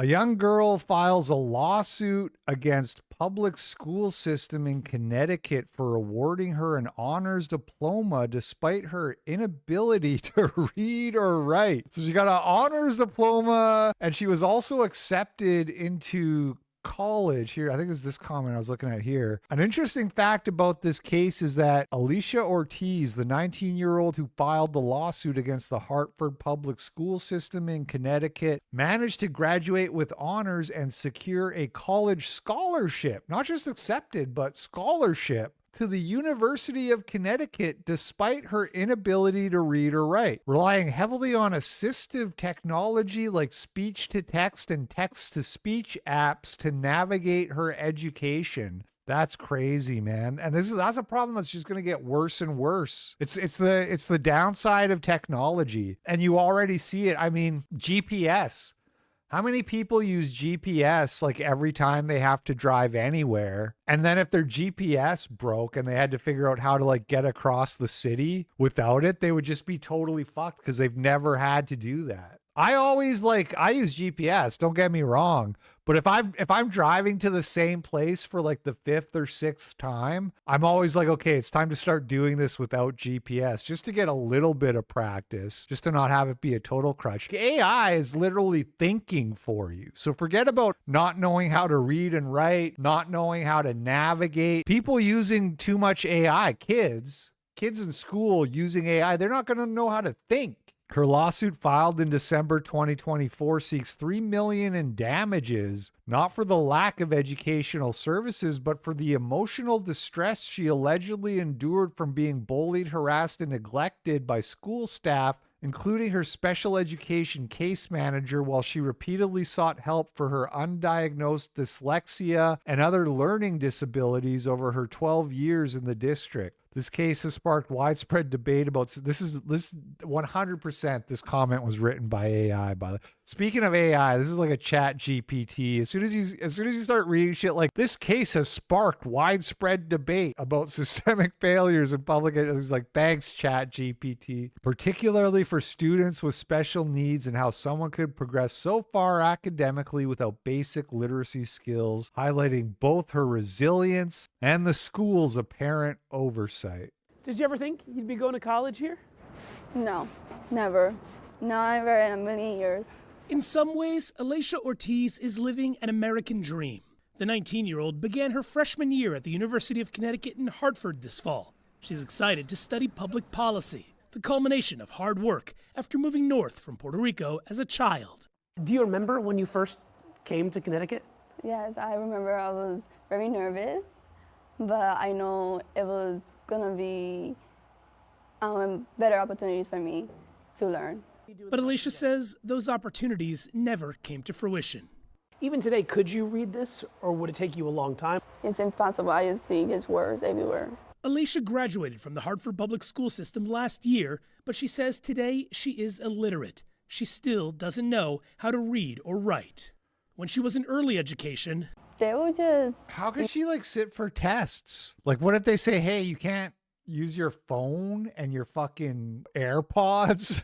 A young girl files a lawsuit against public school system in Connecticut for awarding her an honors diploma despite her inability to read or write. So she got an honors diploma and she was also accepted into college here. I think it's this comment I was looking at here. An interesting fact about this case is that Alicia Ortiz, the 19-year-old who filed the lawsuit against the Hartford public school system in Connecticut, managed to graduate with honors and secure a college scholarship, not just accepted, but scholarship to the University of Connecticut despite her inability to read or write, relying heavily on assistive technology like speech-to-text and text-to-speech apps to navigate her education. That's crazy, man. And that's a problem that's just going to get worse and worse. It's the downside of technology. And you already see it. I mean, GPS. How many people use GPS like every time they have to drive anywhere? And then if their GPS broke and they had to figure out how to like get across the city without it, they would just be totally fucked because they've never had to do that. I use GPS, don't get me wrong. But if I'm driving to the same place for like the fifth or sixth time, I'm always like, okay, it's time to start doing this without GPS just to get a little bit of practice, just to not have it be a total crutch. AI is literally thinking for you. So forget about not knowing how to read and write, not knowing how to navigate. People using too much AI, kids in school using AI, they're not going to know how to think. Her lawsuit filed in December 2024 seeks $3 million in damages, not for the lack of educational services, but for the emotional distress she allegedly endured from being bullied, harassed, and neglected by school staff, including her special education case manager, while she repeatedly sought help for her undiagnosed dyslexia and other learning disabilities over her 12 years in the district. This case has sparked widespread debate about this 100%. This comment was written by AI. By the speaking of AI, this is like a chat GPT. As soon as you start reading shit like this case has sparked widespread debate about systemic failures in public. It's like thanks chat GPT, particularly for students with special needs and how someone could progress so far academically without basic literacy skills, highlighting both her resilience and the school's apparent oversight. Did you ever think you'd be going to college here? No, never. Never in a million years. In some ways, Alicia Ortiz is living an American dream. The 19-year-old began her freshman year at the University of Connecticut in Hartford this fall. She's excited to study public policy, the culmination of hard work after moving north from Puerto Rico as a child. Do you remember when you first came to Connecticut? Yes, I remember I was very nervous, but I know it was gonna be better opportunities for me to learn. But Alicia says those opportunities never came to fruition. Even today, could you read this, or would it take you a long time? It's impossible. I just see his words everywhere. Alicia graduated from the Hartford public school system last year, but she says today she is illiterate. She still doesn't know how to read or write. When she was in early education, they were just... How could she like sit for tests? Like what if they say, hey, you can't use your phone and your fucking AirPods?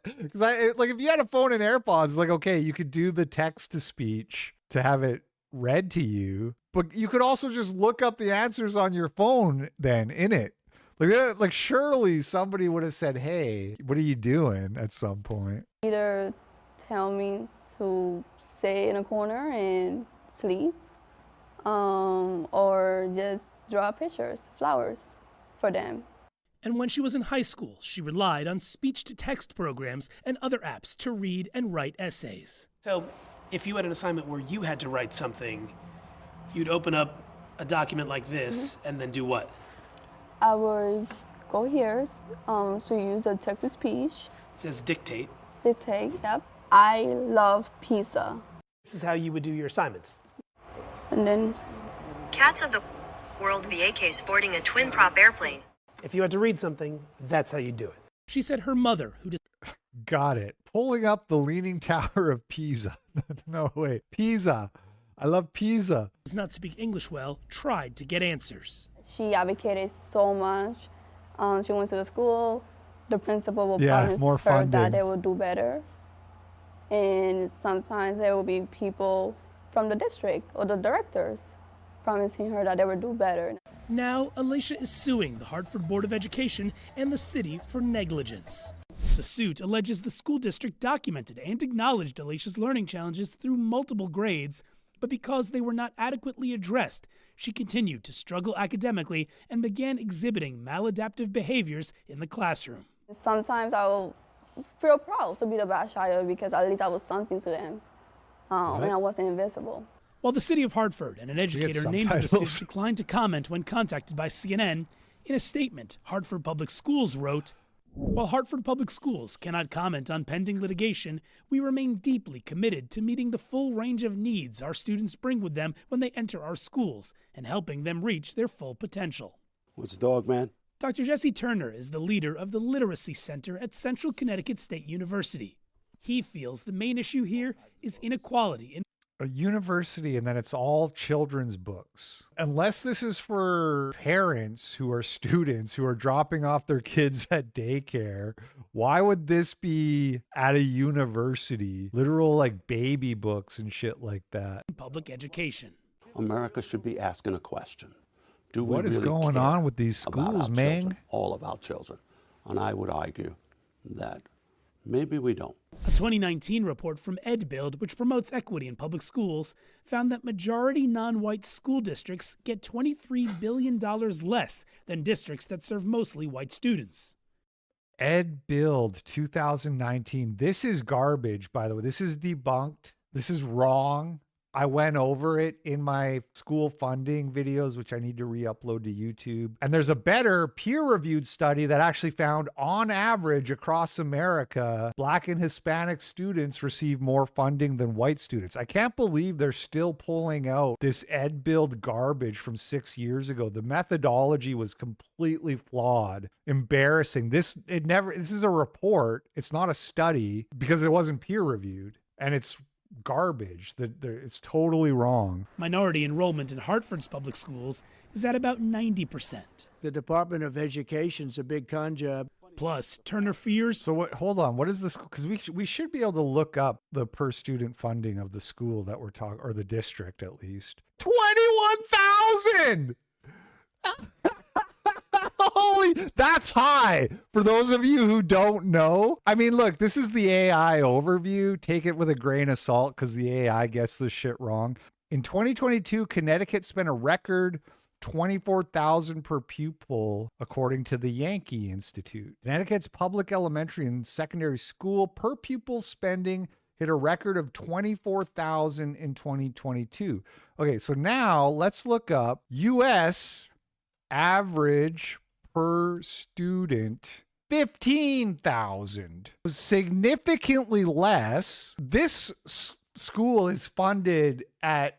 Because like if you had a phone and AirPods, it's like, okay, you could do the text to speech to have it read to you, but you could also just look up the answers on your phone then in it. Like surely somebody would have said, hey, what are you doing at some point? Either tell me to stay in a corner and sleep, or just draw pictures, flowers for them. And when she was in high school, she relied on speech-to-text programs and other apps to read and write essays. So if you had an assignment where you had to write something, you'd open up a document like this and then do what? I would go here to use the text-to-speech. It says dictate. Dictate, yep. I love pizza. This is how you would do your assignments. And then... Cats of the World VA sporting a twin-prop airplane. If you had to read something, that's how you do it. She said her mother, who got it. Pulling up the Leaning Tower of Pisa. No, wait. Pisa. I love Pisa. Does not speak English well, tried to get answers. She advocated so much. She went to the school. The principal will promise her that they will do better. And sometimes there will be people from the district or the directors promising her that they would do better. Now, Alicia is suing the Hartford Board of Education and the city for negligence. The suit alleges the school district documented and acknowledged Alicia's learning challenges through multiple grades, but because they were not adequately addressed, she continued to struggle academically and began exhibiting maladaptive behaviors in the classroom. Sometimes I will feel proud to be the bad child because at least I was something to them, and I wasn't invisible. While the city of Hartford and an educator named in the suit declined to comment when contacted by CNN, in a statement, Hartford Public Schools wrote, "While Hartford Public Schools cannot comment on pending litigation, we remain deeply committed to meeting the full range of needs our students bring with them when they enter our schools and helping them reach their full potential." What's the dog, man? Dr. Jesse Turner is the leader of the Literacy Center at Central Connecticut State University. He feels the main issue here is inequality in a university, and then it's all children's books. Unless this is for parents who are students who are dropping off their kids at daycare, why would this be at a university? Literal like baby books and shit like that. public education. America should be asking a question. Do we What is really going care on with these about schools, our man? children, all of our children? And I would argue that maybe we don't. A 2019 report from EdBuild, which promotes equity in public schools, found that majority non-white school districts get $23 billion less than districts that serve mostly white students. EdBuild 2019. This is garbage, by the way. This is debunked. This is wrong. I went over it in my school funding videos, which I need to re-upload to YouTube. And there's a better peer-reviewed study that actually found on average across America, Black and Hispanic students receive more funding than white students. I can't believe they're still pulling out this EdBuild garbage from 6 years ago. The methodology was completely flawed. Embarrassing. This is a report. It's not a study because it wasn't peer-reviewed. And it's garbage. It's totally wrong. Minority enrollment in Hartford's public schools is at about 90%. The Department of Education's a big con job. Plus, Turner fears... So what? Hold on. What is this? Because we should be able to look up the per student funding of the school that we're talking, or the district at least. 21,000. Holy, that's high. For those of you who don't know, I mean, look, this is the AI overview. Take it with a grain of salt because the AI gets this shit wrong. In 2022, Connecticut spent a record $24,000 per pupil, according to the Yankee Institute. Connecticut's public elementary and secondary school per pupil spending hit a record of $24,000 in 2022. Okay, so now let's look up U.S. average per student, 15,000. Significantly less. This school is funded at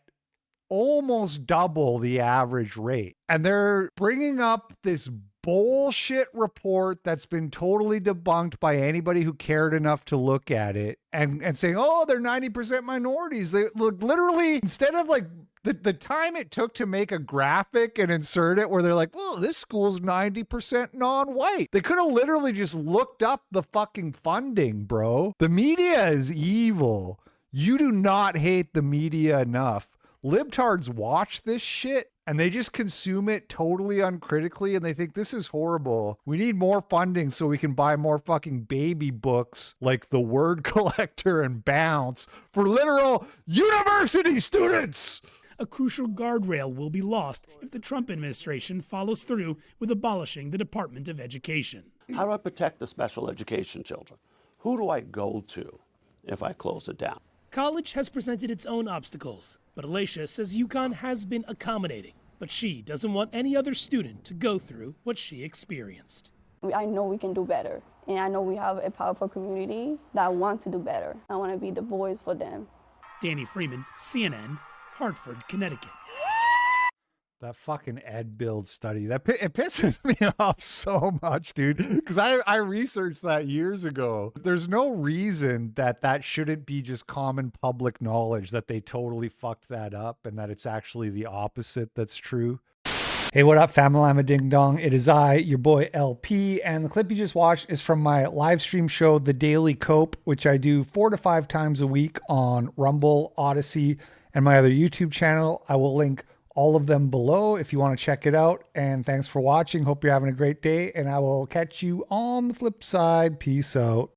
almost double the average rate. And they're bringing up this bullshit report that's been totally debunked by anybody who cared enough to look at it and saying, oh, they're 90% minorities. They look literally, instead of like the time it took to make a graphic and insert it where they're like, well, this school's 90% non-white. They could have literally just looked up the fucking funding, bro. The media is evil. You do not hate the media enough. Libtards watch this shit and they just consume it totally uncritically and they think this is horrible. We need more funding so we can buy more fucking baby books like The Word Collector and Bounce for literal university students. A crucial guardrail will be lost if the Trump administration follows through with abolishing the Department of Education. How do I protect the special education children? Who do I go to if I close it down? College has presented its own obstacles, but Alicia says UConn has been accommodating, but she doesn't want any other student to go through what she experienced. I know we can do better, and I know we have a powerful community that wants to do better. I want to be the voice for them. Danny Freeman, CNN, Hartford, Connecticut. That fucking EdBuild study, it pisses me off so much, dude, because I researched that years ago. There's no reason that shouldn't be just common public knowledge that they totally fucked that up and that it's actually the opposite that's true. Hey, what up, family? Ding Dong. It is I, your boy LP, and the clip you just watched is from my live stream show, The Daily Cope, which I do 4 to 5 times a week on Rumble, Odyssey, and my other YouTube channel. I will link all of them below if you want to check it out. And thanks for watching. Hope you're having a great day, and I will catch you on the flip side. Peace out.